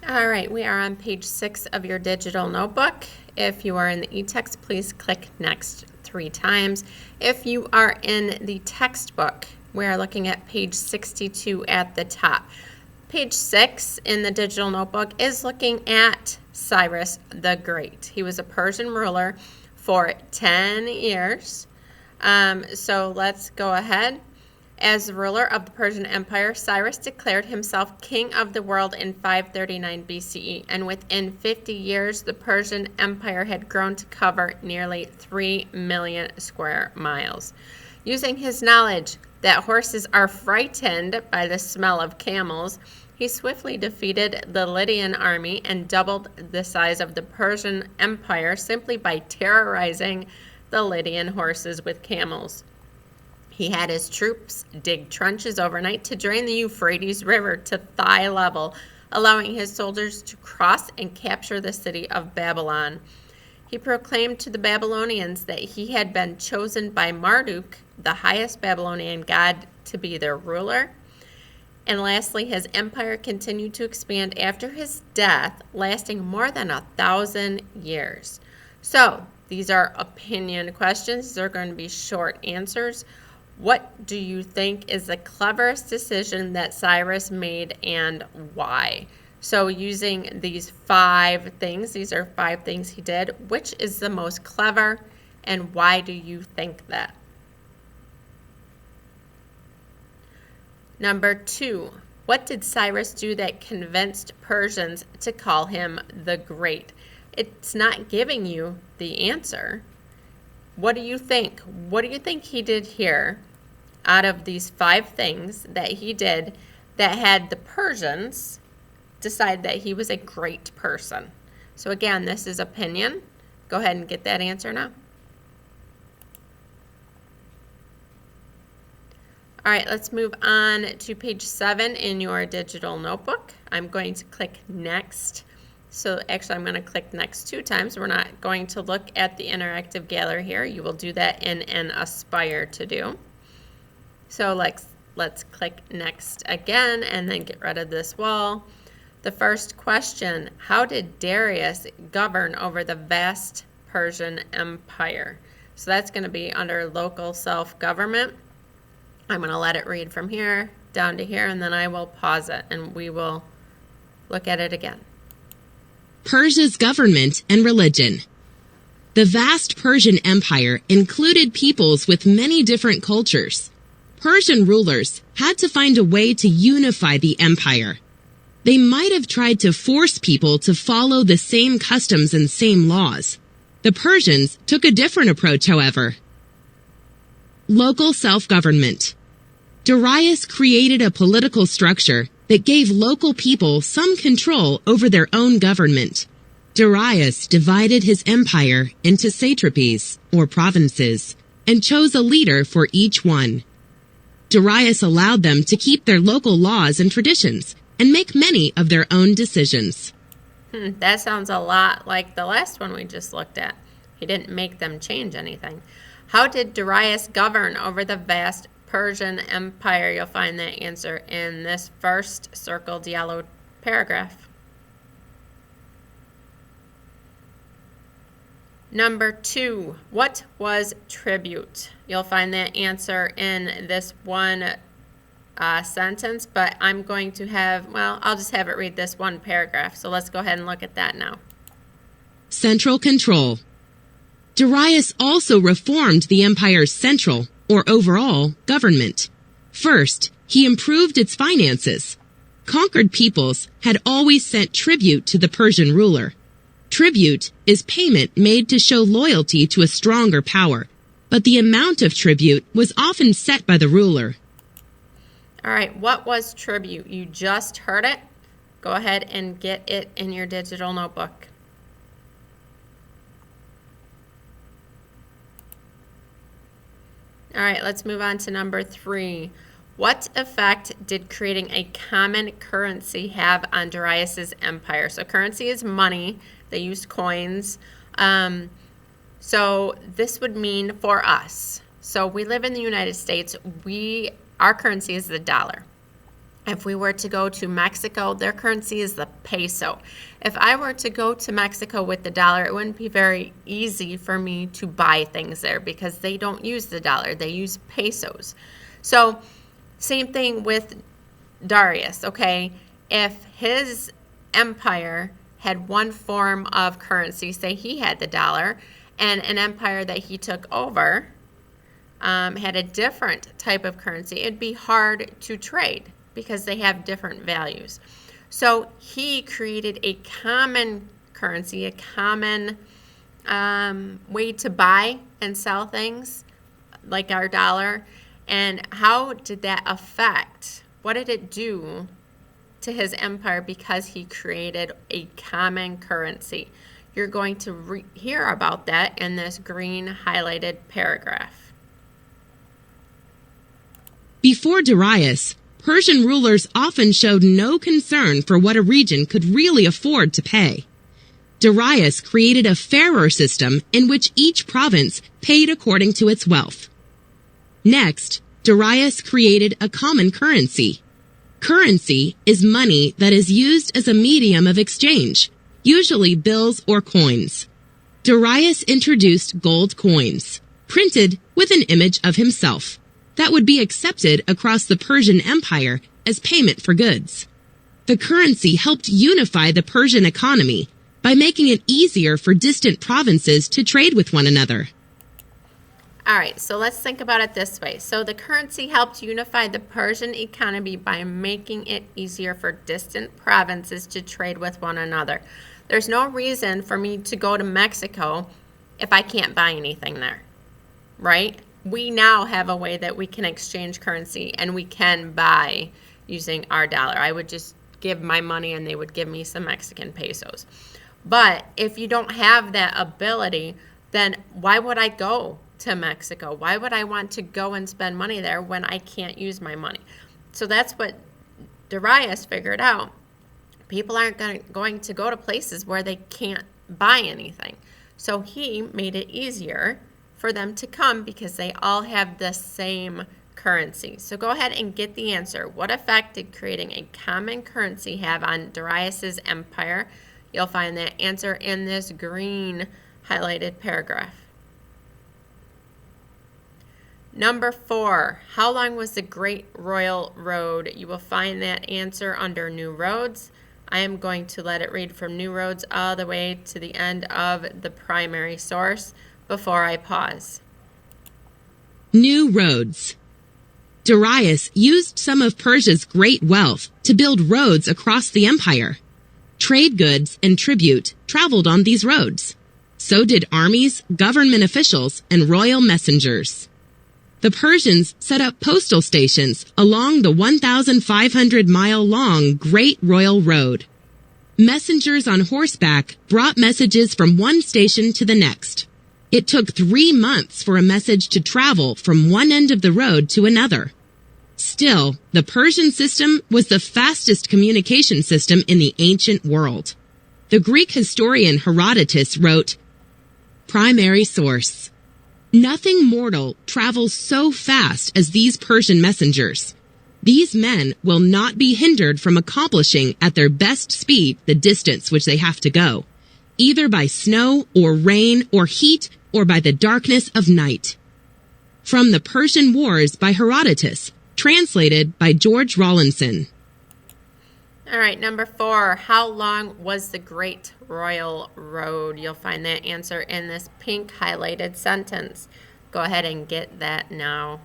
All right, we are on page 6 of your digital notebook. If you are in the e-text, please click next 3 times. If you are in the textbook, we are looking at page 62 at the top. Page 6 in the digital notebook is looking at Cyrus the Great. He was a Persian ruler for 10 years. So let's go ahead. As the ruler of the Persian Empire, Cyrus declared himself king of the world in 539 BCE, and within 50 years, the Persian Empire had grown to cover nearly 3 million square miles. Using his knowledge that horses are frightened by the smell of camels, he swiftly defeated the Lydian army and doubled the size of the Persian Empire simply by terrorizing the Lydian horses with camels. He had his troops dig trenches overnight to drain the Euphrates River to thigh level, allowing his soldiers to cross and capture the city of Babylon. He proclaimed to the Babylonians that he had been chosen by Marduk, the highest Babylonian god, to be their ruler. And lastly, his empire continued to expand after his death, lasting more than 1,000 years. So, these are opinion questions. These are going to be short answers. What do you think is the cleverest decision that Cyrus made and why? So using these 5 things, these are 5 things he did, which is the most clever and why do you think that? Number 2, what did Cyrus do that convinced Persians to call him the Great? It's not giving you the answer. What do you think? What do you think he did here out of these 5 things that he did that had the Persians decide that he was a great person? So again, this is opinion. Go ahead and get that answer now. All right, let's move on to page 7 in your digital notebook. I'm going to click next. So actually, I'm going to click next 2 times. We're not going to look at the interactive gallery here. You will do that in an Aspire to do. So let's click next again and then get rid of this wall. The first question, how did Darius govern over the vast Persian Empire? So that's going to be under local self-government. I'm going to let it read from here down to here, and then I will pause it and we will look at it again. Persia's government and religion. The vast Persian Empire included peoples with many different cultures. Persian rulers had to find a way to unify the empire. They might have tried to force people to follow the same customs and same laws. The Persians took a different approach, however. Local self-government. Darius created a political structure that gave local people some control over their own government. Darius divided his empire into satrapies, or provinces, and chose a leader for each one. Darius allowed them to keep their local laws and traditions and make many of their own decisions. That sounds a lot like the last one we just looked at. He didn't make them change anything. How did Darius govern over the vast Persian Empire? You'll find that answer in this first circled yellow paragraph. Number 2, what was tribute? You'll find that answer in this one sentence, but I'm going to I'll just have it read this one paragraph. So let's go ahead and look at that now. Central control. Darius also reformed the empire's central, or overall, government. First, he improved its finances. Conquered peoples had always sent tribute to the Persian ruler. Tribute is payment made to show loyalty to a stronger power, but the amount of tribute was often set by the ruler. All right, what was tribute? You just heard it. Go ahead and get it in your digital notebook. All right, let's move on to number 3. What effect did creating a common currency have on Darius's empire? So currency is money. They used coins. So this would mean for us. So we live in the United States. Our currency is the dollar. If we were to go to Mexico, their currency is the peso. If I were to go to Mexico with the dollar, it wouldn't be very easy for me to buy things there because they don't use the dollar. They use pesos. So same thing with Darius, okay? If his empire had one form of currency, say he had the dollar, and an empire that he took over had a different type of currency, it'd be hard to trade because they have different values. So he created a common currency, a common way to buy and sell things like our dollar. And how did that affect? What did it do to his empire because he created a common currency? You're going to hear about that in this green highlighted paragraph. Before Darius, Persian rulers often showed no concern for what a region could really afford to pay. Darius created a fairer system in which each province paid according to its wealth. Next, Darius created a common currency. Currency is money that is used as a medium of exchange, usually bills or coins. Darius introduced gold coins, printed with an image of himself, that would be accepted across the Persian Empire as payment for goods. The currency helped unify the Persian economy by making it easier for distant provinces to trade with one another. All right, so let's think about it this way. So the currency helped unify the Persian economy by making it easier for distant provinces to trade with one another. There's no reason for me to go to Mexico if I can't buy anything there, right? We now have a way that we can exchange currency and we can buy using our dollar. I would just give my money and they would give me some Mexican pesos. But if you don't have that ability, then why would I go to Mexico? Why would I want to go and spend money there when I can't use my money? So that's what Darius figured out. People aren't going to go to places where they can't buy anything. So he made it easier for them to come because they all have the same currency. So go ahead and get the answer. What effect did creating a common currency have on Darius's empire? You'll find that answer in this green highlighted paragraph. Number 4, how long was the Great Royal Road? You will find that answer under New Roads. I am going to let it read from New Roads all the way to the end of the primary source before I pause. New roads. Darius used some of Persia's great wealth to build roads across the empire. Trade goods and tribute traveled on these roads. So did armies, government officials, and royal messengers. The Persians set up postal stations along the 1,500-mile-long Great Royal Road. Messengers on horseback brought messages from one station to the next. It took 3 months for a message to travel from one end of the road to another. Still, the Persian system was the fastest communication system in the ancient world. The Greek historian Herodotus wrote, Primary source. Nothing mortal travels so fast as these Persian messengers. These men will not be hindered from accomplishing at their best speed the distance which they have to go, either by snow or rain or heat or by the darkness of night. From the Persian Wars by Herodotus, translated by George Rawlinson. All right, number 4, how long was the Great Royal Road? You'll find that answer in this pink highlighted sentence. Go ahead and get that now.